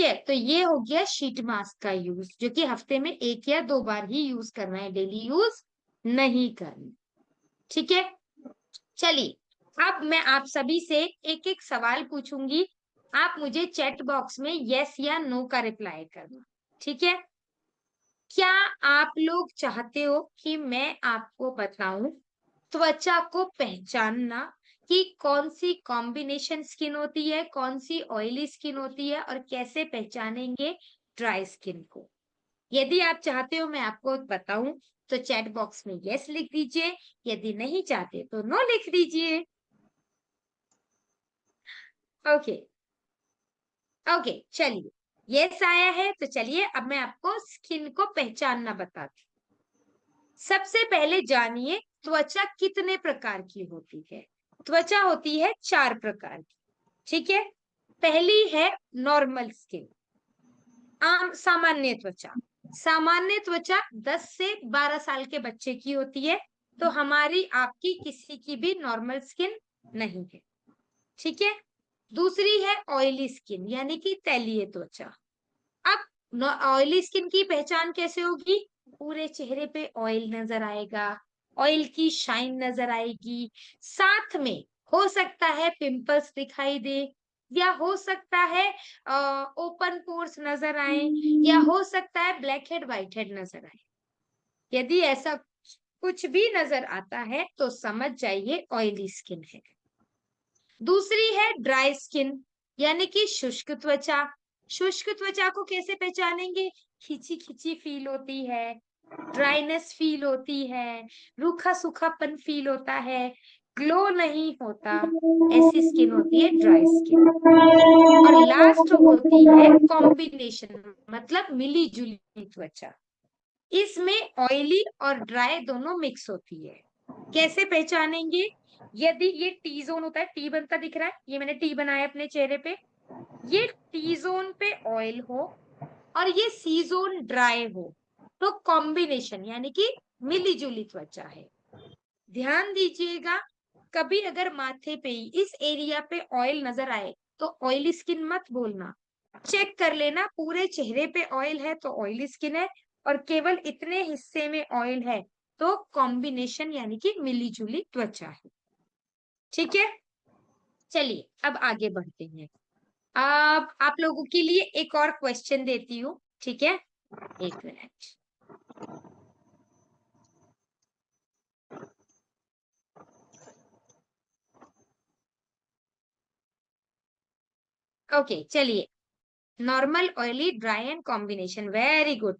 ठीक है, तो ये हो गया शीट मास्क का यूज, जो कि हफ्ते में 1 या 2 बार ही यूज करना है, डेली यूज नहीं करना। ठीक है, चलिए अब मैं आप सभी से एक एक सवाल पूछूंगी, आप मुझे चैट बॉक्स में यस या नो का रिप्लाई करना। ठीक है, क्या आप लोग चाहते हो कि मैं आपको बताऊं त्वचा को पहचानना कि कौन सी कॉम्बिनेशन स्किन होती है, कौन सी ऑयली स्किन होती है, और कैसे पहचानेंगे ड्राई स्किन को? यदि आप चाहते हो मैं आपको बताऊं तो चैट बॉक्स में यस लिख दीजिए, यदि नहीं चाहते तो नो लिख दीजिए। ओके, ओके, चलिए यस आया है तो चलिए अब मैं आपको स्किन को पहचानना बताती हूँ। सबसे पहले जानिए त्वचा कितने प्रकार की होती है। त्वचा होती है 4 प्रकार की। ठीक है, पहली है नॉर्मल स्किन, आम सामान्य त्वचा। सामान्य त्वचा 10 से 12 साल के बच्चे की होती है, तो हमारी आपकी किसी की भी नॉर्मल स्किन नहीं है। ठीक है, दूसरी है ऑयली स्किन यानी कि तैलीय त्वचा। अब ऑयली स्किन की पहचान कैसे होगी? पूरे चेहरे पे ऑयल नजर आएगा, ऑयल की शाइन नजर आएगी, साथ में हो सकता है पिंपल्स दिखाई दे, या हो सकता है ओपन पोर्स नजर आए, या हो सकता है ब्लैक हेड व्हाइट हेड नजर आए। यदि ऐसा कुछ भी नजर आता है तो समझ जाइए ऑयली स्किन है। दूसरी है ड्राई स्किन यानी कि शुष्क त्वचा। शुष्क त्वचा को कैसे पहचानेंगे? खिंची खिंची फील होती है, ड्राइनेस फील होती है, रूखा सूखापन फील होता है, ग्लो नहीं होता, ऐसी स्किन होती है ड्राई स्किन। और लास्ट होती है कॉम्बिनेशन मतलब मिली जुली त्वचा। इसमें ऑयली और ड्राई दोनों मिक्स होती है। कैसे पहचानेंगे? यदि ये टी जोन होता है, टी बनता दिख रहा है, ये मैंने टी बनाया अपने चेहरे पे, ये टी जोन पे ऑयल हो और ये सी जोन ड्राई हो, तो कॉम्बिनेशन यानी कि मिली जुली त्वचा है। ध्यान दीजिएगा, कभी अगर माथे पे ही इस एरिया पे ऑयल नजर आए तो ऑयली स्किन मत बोलना, चेक कर लेना पूरे चेहरे पे ऑयल है तो ऑयली स्किन है, और केवल इतने हिस्से में ऑयल है तो कॉम्बिनेशन यानी कि मिली जुली त्वचा है। ठीक है, चलिए अब आगे बढ़ते हैं। अब आप लोगों के लिए एक और क्वेश्चन देती हूँ। ठीक है, एक मिनट। ओके, चलिए, normal oily dry and combination, very good,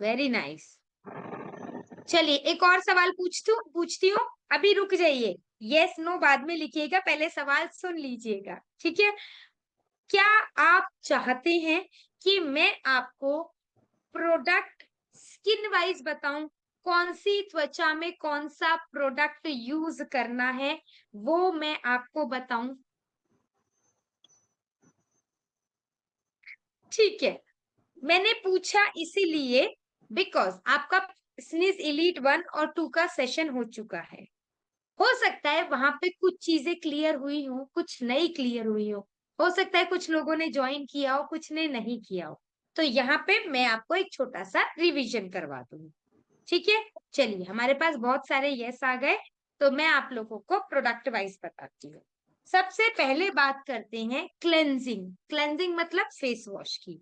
very nice. चलिए एक और सवाल पूछती हूँ, अभी रुक जाइए, यस नो बाद में लिखिएगा, पहले सवाल सुन लीजिएगा। ठीक है, क्या आप चाहते हैं कि मैं आपको प्रोडक्ट स्किन वाइज बताऊं, कौन सी त्वचा में कौन सा प्रोडक्ट यूज करना है वो मैं आपको बताऊं? ठीक है, मैंने पूछा इसीलिए बिकॉज आपका स्नीज एलीट 1 और 2 का सेशन हो चुका है। हो सकता है वहां पे कुछ चीजें क्लियर हुई हो, कुछ नहीं क्लियर हुई हो सकता है कुछ लोगों ने ज्वाइन किया हो, कुछ ने नहीं किया हो, तो यहाँ पे मैं आपको एक छोटा सा रिवीजन करवा दूंगी। ठीक है, चलिए हमारे पास बहुत सारे यस आ गए, तो मैं आप लोगों को प्रोडक्ट वाइज बताती हूँ। सबसे पहले बात करते हैं क्लेंजिंग। क्लेंजिंग मतलब फेस वॉश की।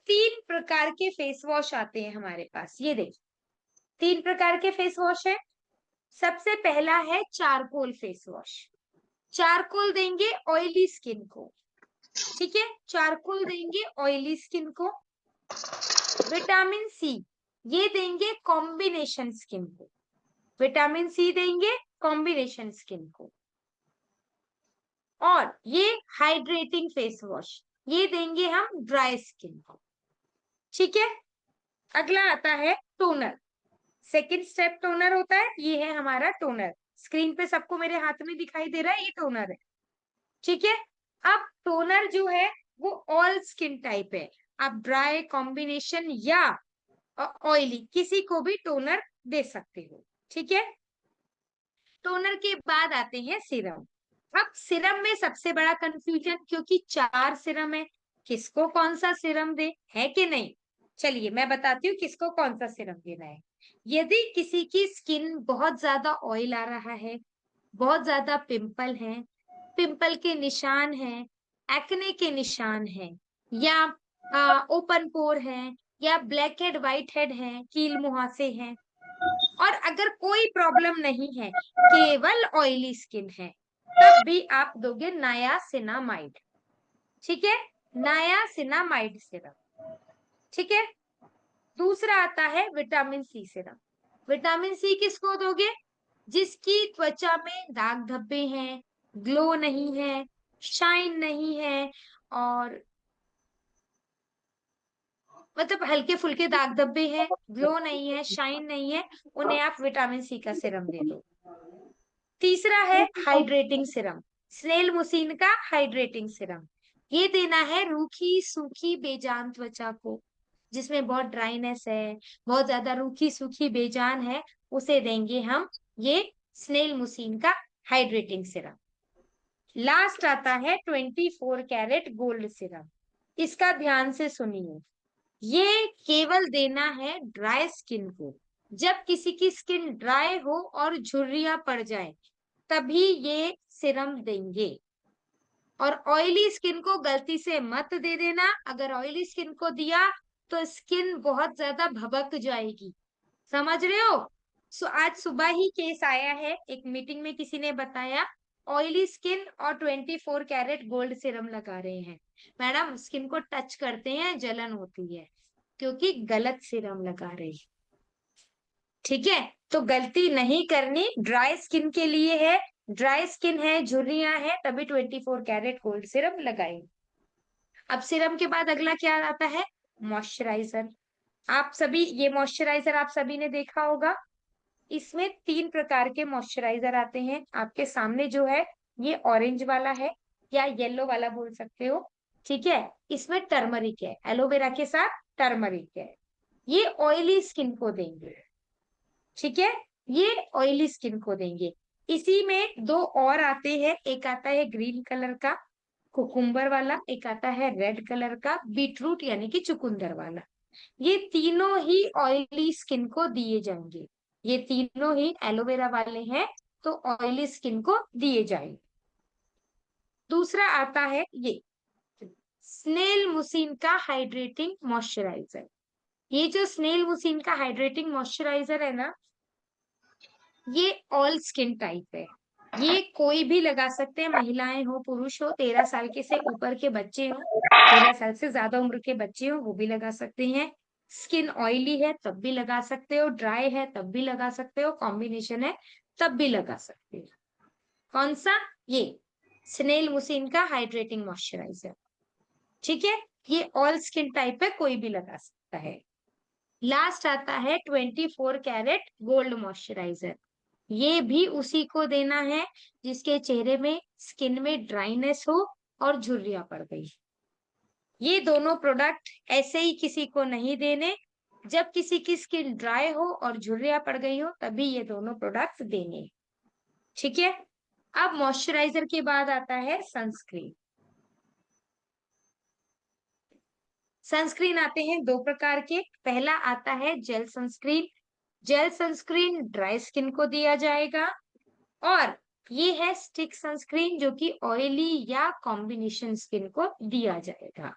3 प्रकार के फेस वॉश आते हैं हमारे पास, ये देखिए 3 प्रकार के फेस वॉश है। सबसे पहला है चारकोल फेस वॉश। चारकोल देंगे ऑयली स्किन को। ठीक है, चारकोल देंगे ऑयली स्किन को। विटामिन सी, ये देंगे कॉम्बिनेशन स्किन को। विटामिन सी देंगे कॉम्बिनेशन स्किन को। और ये हाइड्रेटिंग फेस वॉश, ये देंगे हम ड्राई स्किन को। ठीक है, अगला आता है टोनर। सेकंड स्टेप टोनर होता है, ये है हमारा टोनर। स्क्रीन पे सबको मेरे हाथ में दिखाई दे रहा है, ये टोनर है। ठीक है, अब टोनर जो है वो ऑल स्किन टाइप है, आप ड्राई कॉम्बिनेशन या ऑयली किसी को भी टोनर दे सकते हो। ठीक है, टोनर के बाद आते हैं सीरम। अब सीरम में सबसे बड़ा कंफ्यूजन, क्योंकि 4 सीरम है, किसको कौन सा सीरम दे, है कि नहीं? चलिए मैं बताती हूँ किसको कौन सा सीरम देना है। यदि किसी की स्किन बहुत ज्यादा ऑयल आ रहा है, बहुत ज्यादा पिंपल है, पिंपल के निशान हैं, एक्ने के निशान हैं, या ओपन पोर है, या ब्लैक हेड व्हाइट हेड है, कील मुहासे हैं, और अगर कोई प्रॉब्लम नहीं है, केवल ऑयली स्किन है, तब भी आप दोगे नायासिनामाइड। ठीक है, नायासिनामाइड सिरप। ठीक है। दूसरा आता है vitamin C syrup. Vitamin C किसको दोगे? जिसकी त्वचा में दाग धब्बे हैं, ग्लो नहीं है, शाइन नहीं है, और मतलब हल्के फुल्के दाग धब्बे हैं, ग्लो नहीं है, शाइन नहीं है, उन्हें आप विटामिन सी का सिरम दे दो। तीसरा है हाइड्रेटिंग सिरम, स्नेल मुसीन का हाइड्रेटिंग सिरम। ये देना है रूखी सूखी बेजान त्वचा को, जिसमें बहुत ड्राइनेस है, बहुत ज्यादा रूखी सूखी बेजान है, उसे देंगे हम ये स्नेल मुसीन का हाइड्रेटिंग सिरम। लास्ट आता है 24 कैरेट गोल्ड सिरम। इसका ध्यान से सुनिए, ये केवल देना है ड्राई स्किन को। जब किसी की स्किन ड्राई हो और झुर्रियां पड़ जाए, तभी ये सिरम देंगे। और ऑयली स्किन को गलती से मत दे देना। अगर ऑयली स्किन को दिया तो स्किन बहुत ज्यादा भभक जाएगी, समझ रहे हो? आज सुबह ही केस आया है, एक मीटिंग में किसी ने बताया, ऑयली स्किन और 24 कैरेट गोल्ड सिरम लगा रहे हैं। मैडम स्किन को टच करते हैं जलन होती है, क्योंकि गलत सिरम लगा रहे हैं। ठीक है, तो गलती नहीं करनी, ड्राई स्किन के लिए है, ड्राई स्किन है, झुर्रियां है, तभी 24 कैरेट गोल्ड सिरम लगाई। अब सिरम के बाद अगला क्या आता है? मॉइस्चराइजर। आप सभी ये मॉइस्चराइजर आप सभी ने देखा होगा। इसमें 3 प्रकार के मॉइस्चराइजर आते हैं। आपके सामने जो है ये ऑरेंज वाला है, या येलो वाला बोल सकते हो। ठीक है, इसमें टर्मरिक है, एलोवेरा के साथ टर्मरिक है। ये ऑयली स्किन को देंगे। ठीक है, ये ऑयली स्किन को देंगे। इसी में 2 और आते हैं, एक आता है ग्रीन कलर का कुकुम्बर वाला, एक आता है रेड कलर का बीटरूट यानी कि चुकंदर वाला। ये तीनों ही ऑयली स्किन को दिए जाएंगे। ये तीनों ही एलोवेरा वाले हैं, तो ऑयली स्किन को दिए जाएंगे। दूसरा आता है ये स्नेल मुसीन का हाइड्रेटिंग मॉइस्चराइजर। ये जो स्नेल मुसीन का हाइड्रेटिंग मॉइस्चराइजर है ना, ये ऑल स्किन टाइप है। ये कोई भी लगा सकते हैं, महिलाएं हो पुरुष हो, 13 साल के से ऊपर के बच्चे हो, 13 साल से ज्यादा उम्र के बच्चे हो, वो भी लगा सकते हैं। स्किन ऑयली है तब भी लगा सकते हो, ड्राई है तब भी लगा सकते हो, कॉम्बिनेशन है तब भी लगा सकते हो। कौन सा? ये स्नेल मुसीन का हाइड्रेटिंग मॉइस्चराइजर। ठीक है, ये ऑल स्किन टाइप है, कोई भी लगा सकता है। लास्ट आता है 24 कैरेट गोल्ड मॉइस्चराइजर। ये भी उसी को देना है जिसके चेहरे में स्किन में ड्राइनेस हो और झुर्रियां पड़ गई। ये दोनों प्रोडक्ट ऐसे ही किसी को नहीं देने, जब किसी की स्किन ड्राई हो और झुर्रियां पड़ गई हो तभी ये दोनों प्रोडक्ट देने। ठीक है, अब मॉइस्चराइजर के बाद आता है सनस्क्रीन। सनस्क्रीन आते हैं 2 प्रकार के। पहला आता है jail sunscreen. Jail sunscreen dry skin को दिया जाएगा। और ये है स्टिक सनस्क्रीन, जो कि ऑयली या कॉम्बिनेशन स्किन को दिया जाएगा।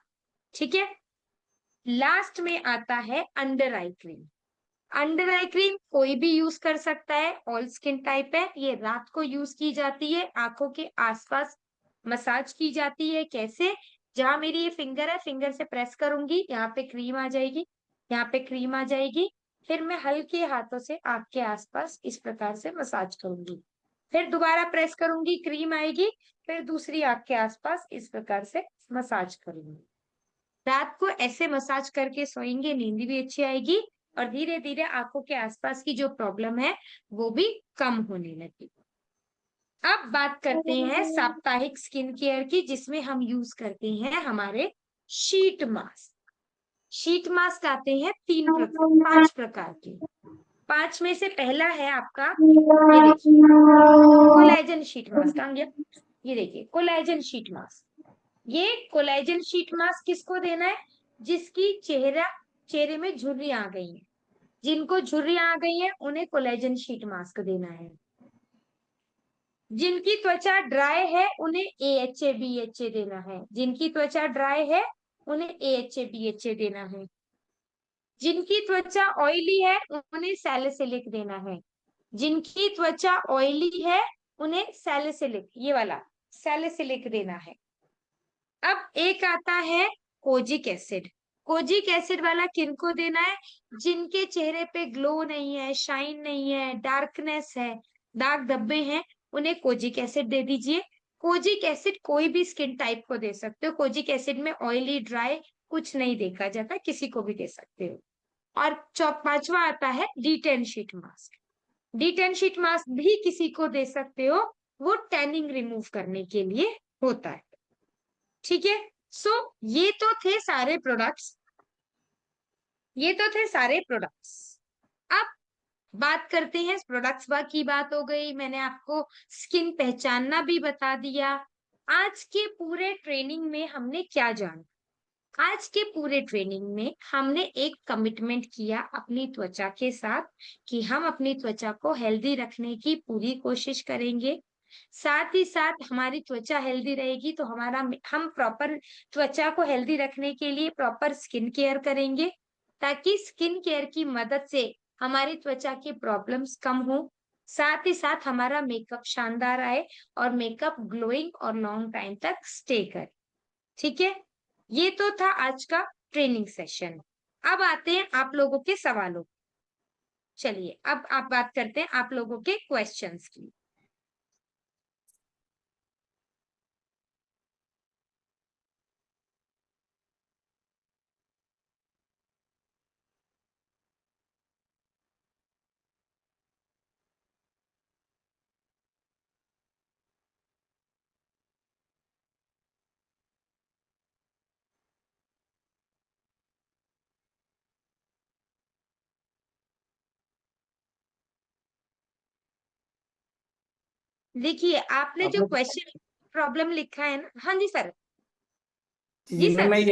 ठीक है, लास्ट में आता है under eye cream. Under eye cream कोई भी यूज कर सकता है, ऑल स्किन टाइप है। ये रात को यूज की जाती है, आंखों के आसपास मसाज की जाती है। कैसे? जहां मेरी ये फिंगर है, फिंगर से प्रेस करूंगी, यहाँ पे क्रीम आ जाएगी, यहाँ पे क्रीम आ जाएगी। फिर मैं हल्के हाथों से आंख के आसपास इस प्रकार से मसाज करूंगी, फिर दोबारा प्रेस करूंगी, क्रीम आएगी, फिर दूसरी आंख के आसपास इस प्रकार से मसाज करूंगी। रात को ऐसे मसाज करके सोएंगे, नींद भी अच्छी आएगी, और धीरे धीरे आंखों के आसपास की जो प्रॉब्लम है वो भी कम होने लगी। अब बात करते हैं साप्ताहिक स्किन केयर की, जिसमें हम यूज करते हैं हमारे शीट मास्क। शीट मास्क आते हैं 5 प्रकार के। 5 में से पहला है आपका, ये देखिए, कोलेजन शीट मास्क आ गया। ये देखिए कोलेजन शीट मास्क। ये कोलेजन शीट मास्क किसको देना है? जिसकी चेहरे में झुर्री आ गई है। जिनको झुर्री आ गई है उन्हें कोलेजन शीट मास्क देना है। जिनकी त्वचा ड्राई है उन्हें AHA BHA देना है। जिनकी त्वचा ड्राई है उन्हें AHA BHA देना है। जिनकी त्वचा ऑयली है उन्हें सैलिसिलिक देना है। जिनकी त्वचा ऑयली है उन्हें सैलिसिलिक, ये वाला सैलिसिलिक देना है। अब एक आता है कोजिक एसिड। कोजिक एसिड वाला किनको देना है? जिनके चेहरे पे ग्लो नहीं है, शाइन नहीं है, डार्कनेस है, दाग धब्बे हैं, उन्हें कोजिक एसिड दे दीजिए। कोजिक एसिड कोई भी स्किन टाइप को दे सकते हो। कोजिक एसिड में ऑयली ड्राई कुछ नहीं देखा जाता, किसी को भी दे सकते हो। और पांचवा आता है D10 sheet mask. D10 sheet mask भी किसी को दे सकते हो, वो टैनिंग रिमूव करने के लिए होता है। ठीक है। सो ये तो थे सारे प्रोडक्ट्स। ये तो थे सारे प्रोडक्ट्स। अब बात करते हैं प्रोडक्ट्स की बात हो गई, मैंने आपको स्किन पहचानना भी बता दिया। आज के पूरे ट्रेनिंग में हमने क्या जाना? आज के पूरे ट्रेनिंग में हमने एक कमिटमेंट किया अपनी त्वचा के साथ कि हम अपनी त्वचा को हेल्दी रखने की पूरी कोशिश करेंगे। साथ ही साथ हमारी त्वचा हेल्दी रहेगी तो हम प्रॉपर त्वचा को हेल्दी रखने के लिए प्रॉपर स्किन केयर करेंगे, ताकि स्किन केयर की मदद से हमारी त्वचा की प्रॉब्लम्स कम हो। साथ ही साथ हमारा मेकअप शानदार आए और मेकअप ग्लोइंग और लॉन्ग टाइम तक स्टे करे। ठीक है। ये तो था आज का ट्रेनिंग सेशन। अब आते हैं आप लोगों के सवालों। चलिए अब आप बात करते हैं आप लोगों के क्वेश्चंस की। देखिए आपने जो आपने क्वेश्चन प्रॉब्लम लिखा है ना, हाँ जी सर। जी जी मैम, सर। मैं